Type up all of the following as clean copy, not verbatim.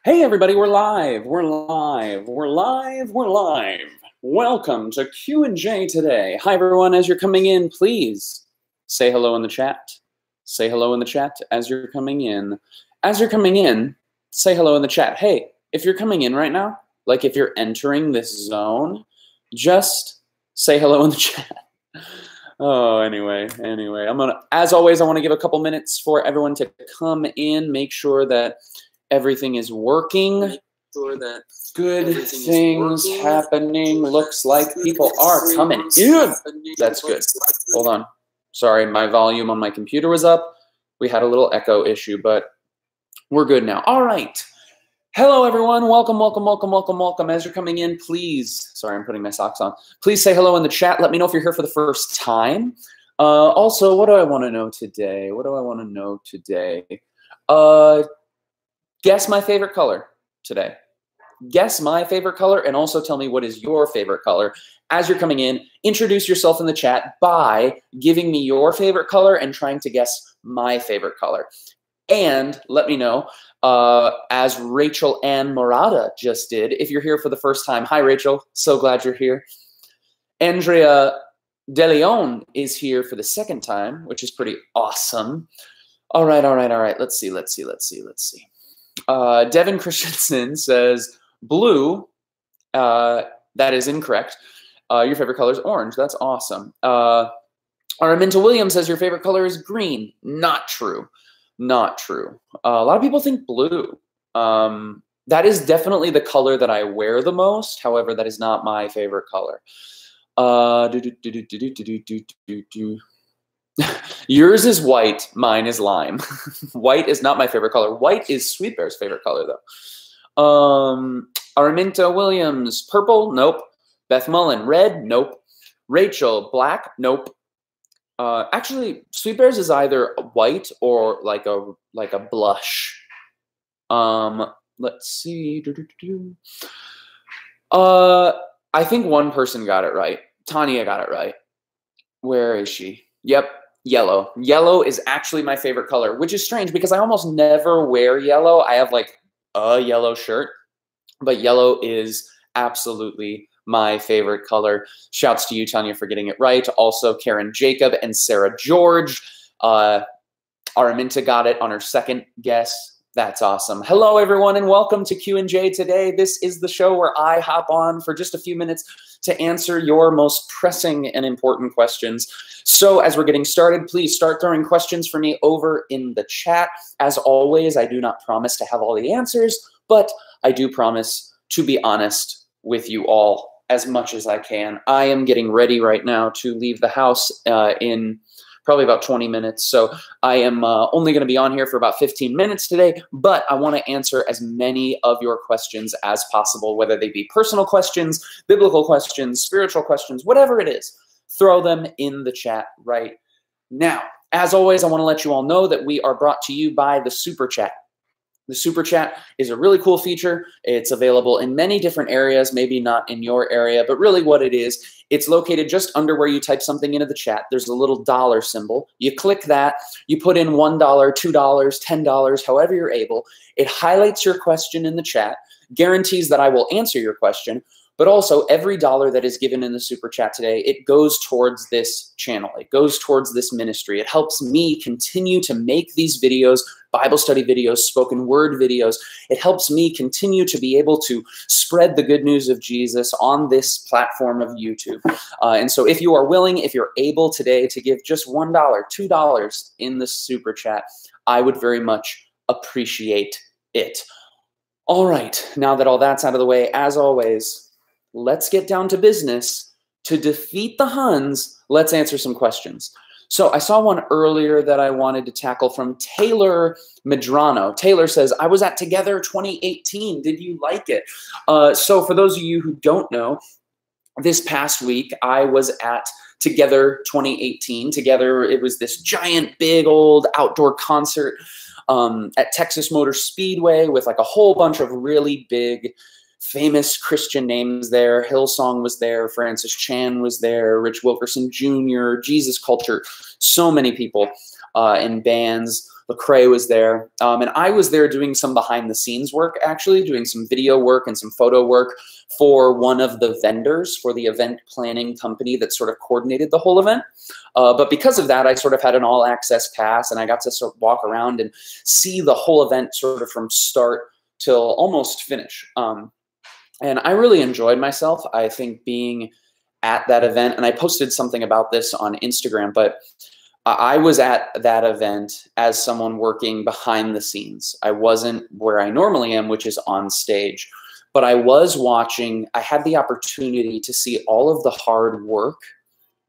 Hey everybody, we're live. We're live. We're live. We're live. Welcome to Q&J Today. Hi everyone, as you're coming in, please say hello in the chat. Say hello in the chat as you're coming in. As you're coming in, say hello in the chat. Hey, if you're coming in right now, like if you're entering this zone, just say hello in the chat. Oh, anyway, as always, I want to give a couple minutes for everyone to come in, make sure that everything is working. Good things happening. Looks like people are coming in. That's good. Hold on. Sorry, my volume on my computer was up. We had a little echo issue, but we're good now. All right. Hello, everyone. Welcome, welcome, welcome, welcome, welcome. As you're coming in, please, sorry, I'm putting my socks on. Please say hello in the chat. Let me know if you're here for the first time. Also, what do I want to know today? Guess my favorite color today. Guess my favorite color, and also tell me what is your favorite color. As you're coming in, introduce yourself in the chat by giving me your favorite color and trying to guess my favorite color. And let me know, as Rachel Ann Morada just did, if you're here for the first time. Hi, Rachel. So glad you're here. Andrea De Leon is here for the second time, which is pretty awesome. All right. Let's see. Devin Christensen says blue. That is incorrect. Your favorite color is orange. That's awesome. Araminta Williams says your favorite color is green. Not true. Not true. A lot of people think blue. That is definitely the color that I wear the most. However, that is not my favorite color. Yours is white. Mine is lime. White is not my favorite color. White is Sweet Bear's favorite color, though. Araminta Williams, purple. Nope. Beth Mullen, red. Nope. Rachel, black. Nope. Actually, Sweet Bear's is either white or like a blush. Let's see. I think one person got it right. Tanya got it right. Where is she? Yep, yellow. Yellow is actually my favorite color, which is strange because I almost never wear yellow. I have like a yellow shirt, but yellow is absolutely my favorite color. Shouts to you, Tanya, for getting it right. Also, Karen Jacob and Sarah George. Araminta got it on her second guess. That's awesome. Hello, everyone, and welcome to Q&J Today. This is the show where I hop on for just a few minutes to answer your most pressing and important questions. So as we're getting started, please start throwing questions for me over in the chat. As always, I do not promise to have all the answers, but I do promise to be honest with you all as much as I can. I am getting ready right now to leave the house in probably about 20 minutes. So I am only going to be on here for about 15 minutes today, but I want to answer as many of your questions as possible, whether they be personal questions, biblical questions, spiritual questions, whatever it is. Throw them in the chat right now. As always, I want to let you all know that we are brought to you by the Super Chat. The Super Chat is a really cool feature. It's available in many different areas, maybe not in your area, but really what it is, it's located just under where you type something into the chat. There's a little dollar symbol. You click that, you put in $1, $2, $10, however you're able. It highlights your question in the chat, guarantees that I will answer your question, but also every dollar that is given in the Super Chat today, it goes towards this channel. It goes towards this ministry. It helps me continue to make these videos, Bible study videos, spoken word videos. It helps me continue to be able to spread the good news of Jesus on this platform of YouTube. And so if you are willing, if you're able today to give just $1, $2 in the Super Chat, I would very much appreciate it. All right, now that all that's out of the way, as always, let's get down to business. To defeat the Huns, let's answer some questions. So I saw one earlier that I wanted to tackle from Taylor Medrano. Taylor says, I was at Together 2018. Did you like it? So for those of you who don't know, this past week I was at Together 2018. Together, it was this giant, big, old outdoor concert at Texas Motor Speedway with like a whole bunch of really big famous Christian names there. Hillsong was there. Francis Chan was there. Rich Wilkerson Jr., Jesus Culture. So many people in bands Lecrae was there. And I was there doing some behind the scenes work, actually, doing some video work and some photo work for one of the vendors for the event planning company that sort of coordinated the whole event. But because of that, I sort of had an all access pass, and I got to sort of walk around and see the whole event sort of from start till almost finish. And I really enjoyed myself. I think being at that event, and I posted something about this on Instagram, but I was at that event as someone working behind the scenes. I wasn't where I normally am, which is on stage, but I was watching. I had the opportunity to see all of the hard work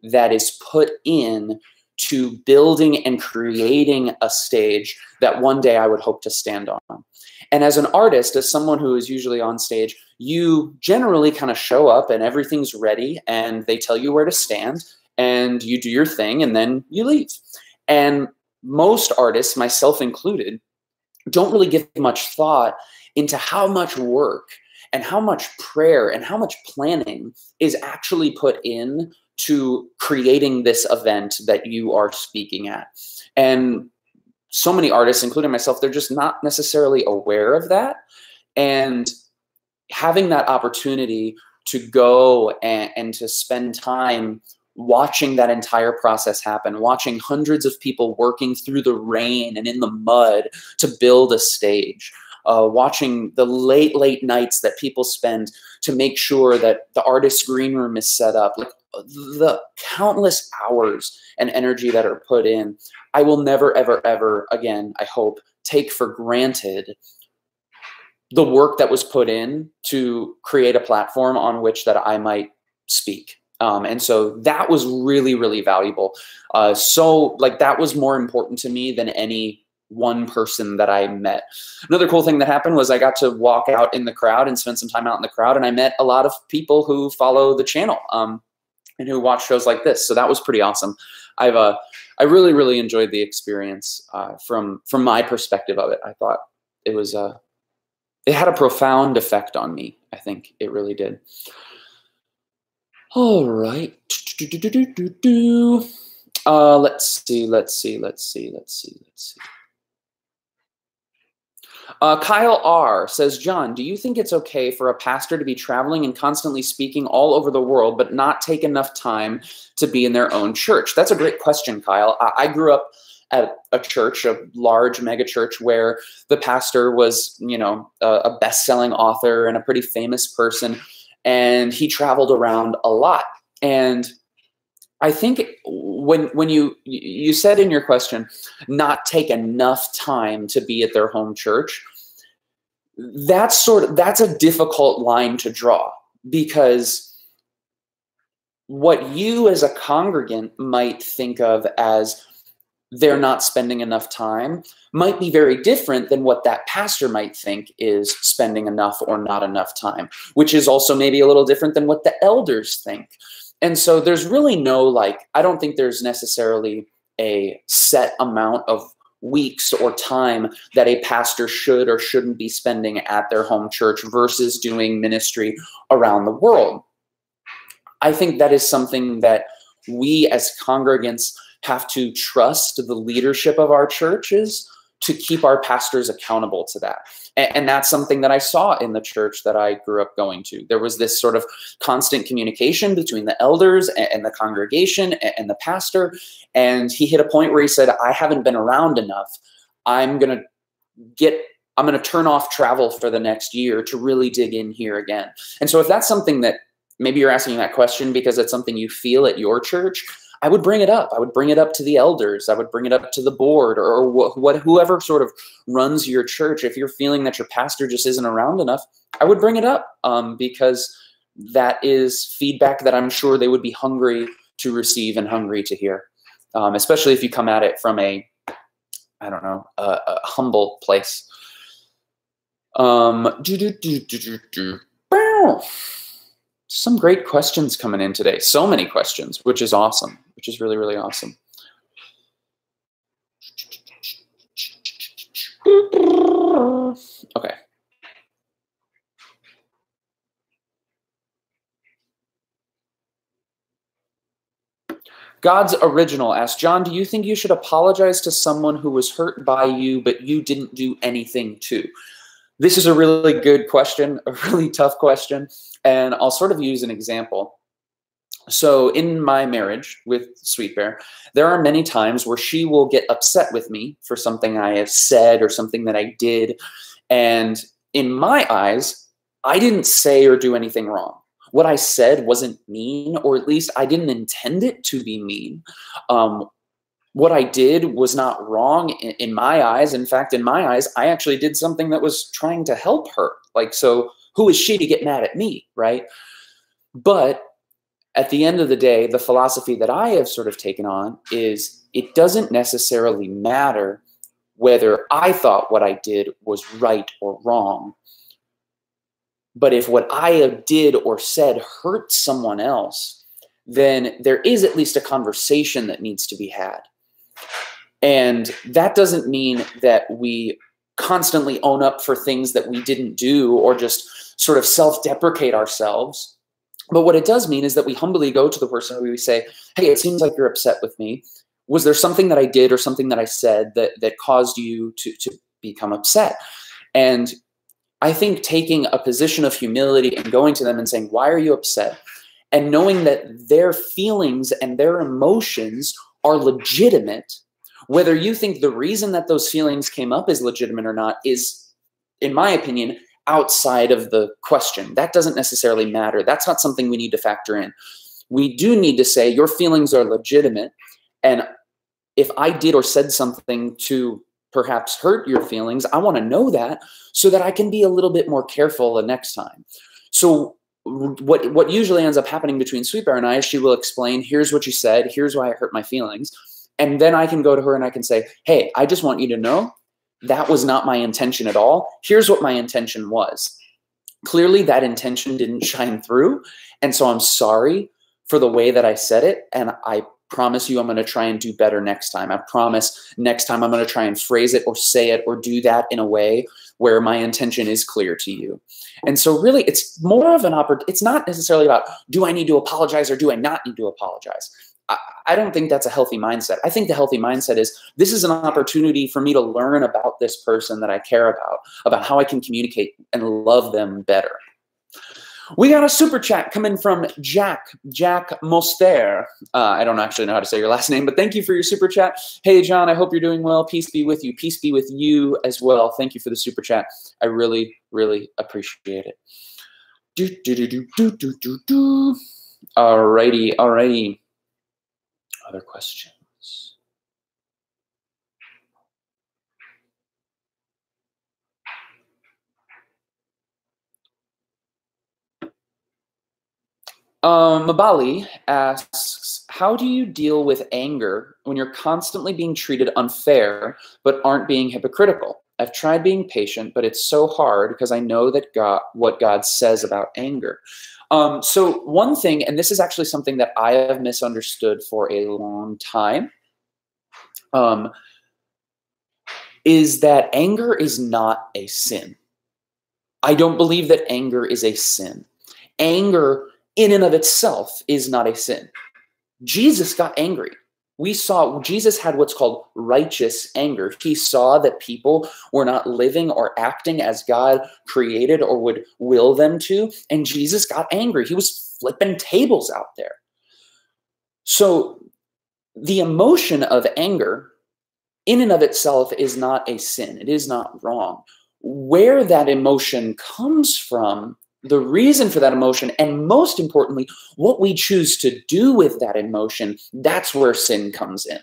that is put in to building and creating a stage that one day I would hope to stand on. And as an artist, as someone who is usually on stage, you generally kind of show up and everything's ready and they tell you where to stand and you do your thing and then you leave. And most artists, myself included, don't really give much thought into how much work and how much prayer and how much planning is actually put in to creating this event that you are speaking at. And so many artists, including myself, they're just not necessarily aware of that. And having that opportunity to go and to spend time watching that entire process happen, watching hundreds of people working through the rain and in the mud to build a stage, watching the late nights that people spend to make sure that the artist's green room is set up, like the countless hours and energy that are put in, I will never, ever, ever again, I hope, take for granted the work that was put in to create a platform on which that I might speak. And so that was really, really valuable. So like that was more important to me than any one person that I met. Another cool thing that happened was I got to walk out in the crowd and spend some time out in the crowd, and I met a lot of people who follow the channel and who watch shows like this. So that was pretty awesome. I really, really enjoyed the experience from my perspective of it. I thought it was it had a profound effect on me. I think it really did. All right. Let's see. Kyle R. says, John, do you think it's okay for a pastor to be traveling and constantly speaking all over the world, but not take enough time to be in their own church? That's a great question, Kyle. I grew up at a church, a large mega church, where the pastor was, you know, a best-selling author and a pretty famous person, and he traveled around a lot. And I think when you said in your question, not take enough time to be at their home church, that's a difficult line to draw, because what you as a congregant might think of as they're not spending enough time might be very different than what that pastor might think is spending enough or not enough time, which is also maybe a little different than what the elders think. And so there's really no, like, I don't think there's necessarily a set amount of weeks or time that a pastor should or shouldn't be spending at their home church versus doing ministry around the world. I think that is something that we as congregants have to trust the leadership of our churches to keep our pastors accountable to that. And that's something that I saw in the church that I grew up going to. There was this sort of constant communication between the elders and the congregation and the pastor. And he hit a point where he said, I haven't been around enough. I'm going to turn off travel for the next year to really dig in here again. And so if that's something that maybe you're asking that question because it's something you feel at your church, I would bring it up. I would bring it up to the elders. I would bring it up to the board or whoever sort of runs your church. If you're feeling that your pastor just isn't around enough, I would bring it up because that is feedback that I'm sure they would be hungry to receive and hungry to hear, especially if you come at it from a humble place. Some great questions coming in today. So many questions, which is awesome, which is really, really awesome. Okay. God's Original asks, John, do you think you should apologize to someone who was hurt by you, but you didn't do anything to? This is a really good question, a really tough question, and I'll sort of use an example. So in my marriage with Sweet Bear, there are many times where she will get upset with me for something I have said or something that I did. And in my eyes, I didn't say or do anything wrong. What I said wasn't mean, or at least I didn't intend it to be mean. What I did was not wrong in my eyes. In fact, in my eyes, I actually did something that was trying to help her. Like, so who is she to get mad at me, right? But at the end of the day, the philosophy that I have sort of taken on is it doesn't necessarily matter whether I thought what I did was right or wrong. But if what I did or said hurt someone else, then there is at least a conversation that needs to be had. And that doesn't mean that we constantly own up for things that we didn't do or just sort of self-deprecate ourselves. But what it does mean is that we humbly go to the person and we say, hey, it seems like you're upset with me. Was there something that I did or something that I said that caused you to become upset? And I think taking a position of humility and going to them and saying, why are you upset? And knowing that their feelings and their emotions are legitimate, whether you think the reason that those feelings came up is legitimate or not is, in my opinion, outside of the question. That doesn't necessarily matter. That's not something we need to factor in. We do need to say your feelings are legitimate. And if I did or said something to perhaps hurt your feelings, I want to know that so that I can be a little bit more careful the next time. So what usually ends up happening between Sweet Bear and I is she will explain, here's what you said, here's why it hurt my feelings. And then I can go to her and I can say, hey, I just want you to know that was not my intention at all. Here's what my intention was. Clearly that intention didn't shine through. And so I'm sorry for the way that I said it. And I promise you I'm going to try and do better next time. I promise next time I'm going to try and phrase it or say it or do that in a way where my intention is clear to you. And so really it's more of an it's not necessarily about, do I need to apologize or do I not need to apologize? I don't think that's a healthy mindset. I think the healthy mindset is, this is an opportunity for me to learn about this person that I care about how I can communicate and love them better. We got a super chat coming from Jack Moster. I don't actually know how to say your last name, but thank you for your super chat. Hey, John, I hope you're doing well. Peace be with you. Peace be with you as well. Thank you for the super chat. I really, really appreciate it. Alrighty. Other questions? Mabali asks, how do you deal with anger when you're constantly being treated unfair but aren't being hypocritical? I've tried being patient, but it's so hard because I know that what God says about anger. So one thing, and this is actually something that I have misunderstood for a long time, is that anger is not a sin. I don't believe that anger is a sin. Anger in and of itself is not a sin. Jesus got angry. We saw Jesus had what's called righteous anger. He saw that people were not living or acting as God created or would will them to, and Jesus got angry. He was flipping tables out there. So the emotion of anger in and of itself is not a sin. It is not wrong. Where that emotion comes from, the reason for that emotion, and most importantly, what we choose to do with that emotion, that's where sin comes in.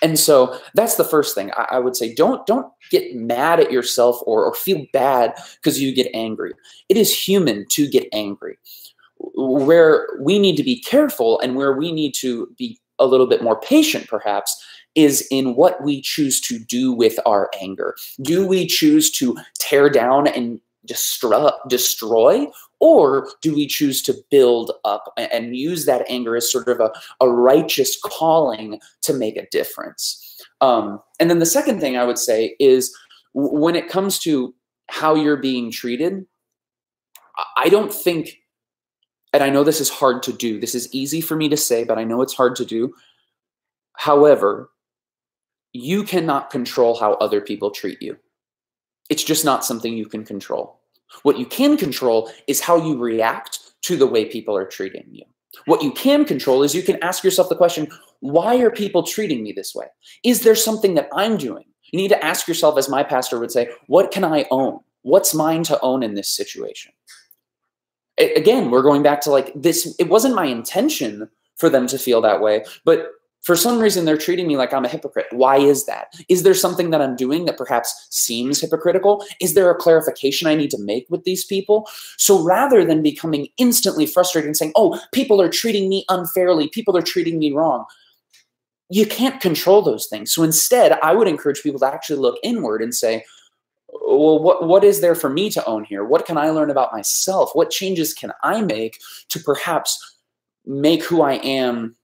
And so that's the first thing I would say. Don't get mad at yourself or feel bad because you get angry. It is human to get angry. Where we need to be careful and where we need to be a little bit more patient, perhaps, is in what we choose to do with our anger. Do we choose to tear down and destroy, or do we choose to build up and use that anger as sort of a righteous calling to make a difference? And then the second thing I would say is, when it comes to how you're being treated, I don't think And I know this is hard to do. This is easy for me to say, but I know it's hard to do. However, you cannot control how other people treat you. It's just not something you can control. What you can control is how you react to the way people are treating you. What you can control is you can ask yourself the question, why are people treating me this way? Is there something that I'm doing? You need to ask yourself, as my pastor would say, what can I own? What's mine to own in this situation? Again, we're going back to like this. It wasn't my intention for them to feel that way, but for some reason, they're treating me like I'm a hypocrite. Why is that? Is there something that I'm doing that perhaps seems hypocritical? Is there a clarification I need to make with these people? So rather than becoming instantly frustrated and saying, oh, people are treating me unfairly, people are treating me wrong, you can't control those things. So instead, I would encourage people to actually look inward and say, well, what is there for me to own here? What can I learn about myself? What changes can I make to perhaps make who I am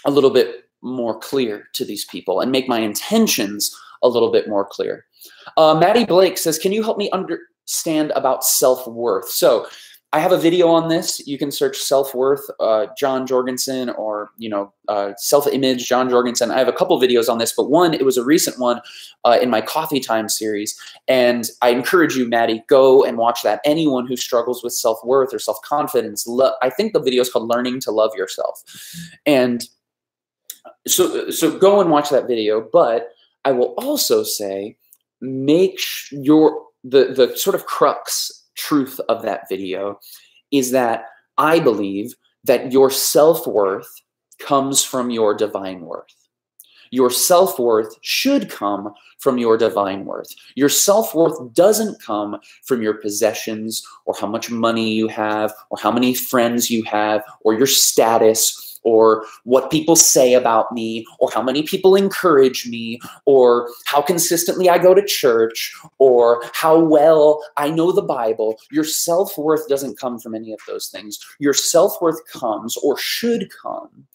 a little bit more clear to these people and make my intentions a little bit more clear? Maddie Blake says, can you help me understand about self-worth? So I have a video on this. You can search self-worth, John Jorgensen, or, self-image, John Jorgensen. I have a couple videos on this, but one, it was a recent one in my Coffee Time series. And I encourage you, Maddie, go and watch that. Anyone who struggles with self-worth or self-confidence, I think the video is called Learning to Love Yourself. And so go and watch that video, but I will also say, make sure the sort of crux truth of that video is that I believe that your self-worth comes from your divine worth. Your self-worth should come from your divine worth. Your self-worth doesn't come from your possessions or how much money you have or how many friends you have or your status or what people say about me, or how many people encourage me, or how consistently I go to church, or how well I know the Bible. Your self-worth doesn't come from any of those things. Your self-worth comes, or should come,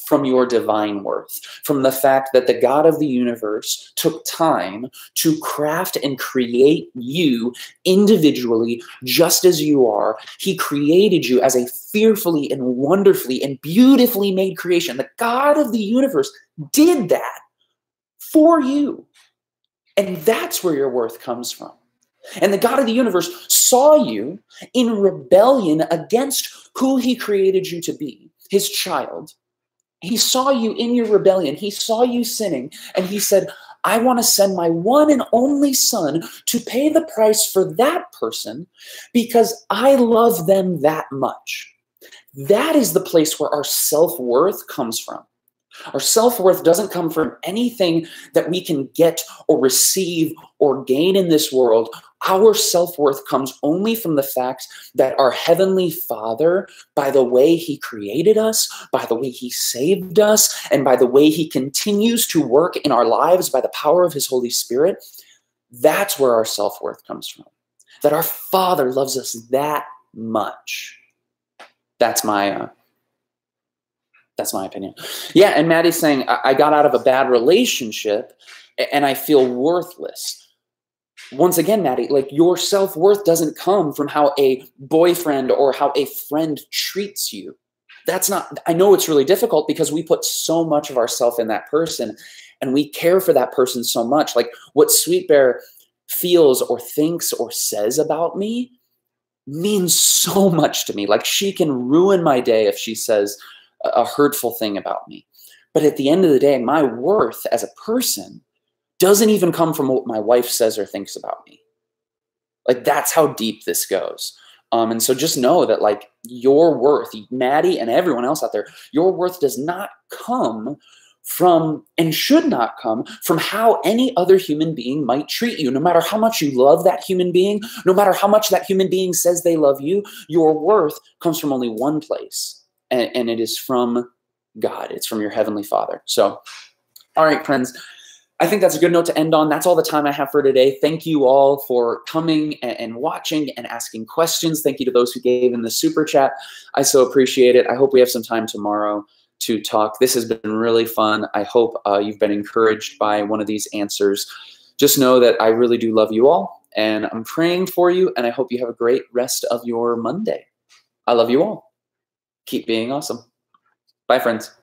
from your divine worth, from the fact that the God of the universe took time to craft and create you individually, just as you are. He created you as a fearfully and wonderfully and beautifully made creation. The God of the universe did that for you. And that's where your worth comes from. And the God of the universe saw you in rebellion against who he created you to be, his child. He saw you in your rebellion. He saw you sinning. And he said, I want to send my one and only son to pay the price for that person because I love them that much. That is the place where our self-worth comes from. Our self-worth doesn't come from anything that we can get or receive or gain in this world. Our self-worth comes only from the fact that our Heavenly Father, by the way he created us, by the way he saved us, and by the way he continues to work in our lives by the power of his Holy Spirit, that's where our self-worth comes from. That our Father loves us that much. That's my opinion. Yeah, and Maddie's saying, I got out of a bad relationship and I feel worthless. Once again, Maddie, like your self-worth doesn't come from how a boyfriend or how a friend treats you. That's not, I know it's really difficult because we put so much of ourselves in that person and we care for that person so much. Like what Sweet Bear feels or thinks or says about me means so much to me. Like she can ruin my day if she says a hurtful thing about me. But at the end of the day, my worth as a person doesn't even come from what my wife says or thinks about me. Like that's how deep this goes. And so just know that like your worth, Maddie and everyone else out there, your worth does not come from and should not come from how any other human being might treat you. No matter how much you love that human being, no matter how much that human being says they love you, your worth comes from only one place, and it is from God. It's from your Heavenly Father. So, all right, friends, I think that's a good note to end on. That's all the time I have for today. Thank you all for coming and watching and asking questions. Thank you to those who gave in the super chat. I so appreciate it. I hope we have some time tomorrow to talk. This has been really fun. I hope you've been encouraged by one of these answers. Just know that I really do love you all, and I'm praying for you, and I hope you have a great rest of your Monday. I love you all. Keep being awesome. Bye, friends.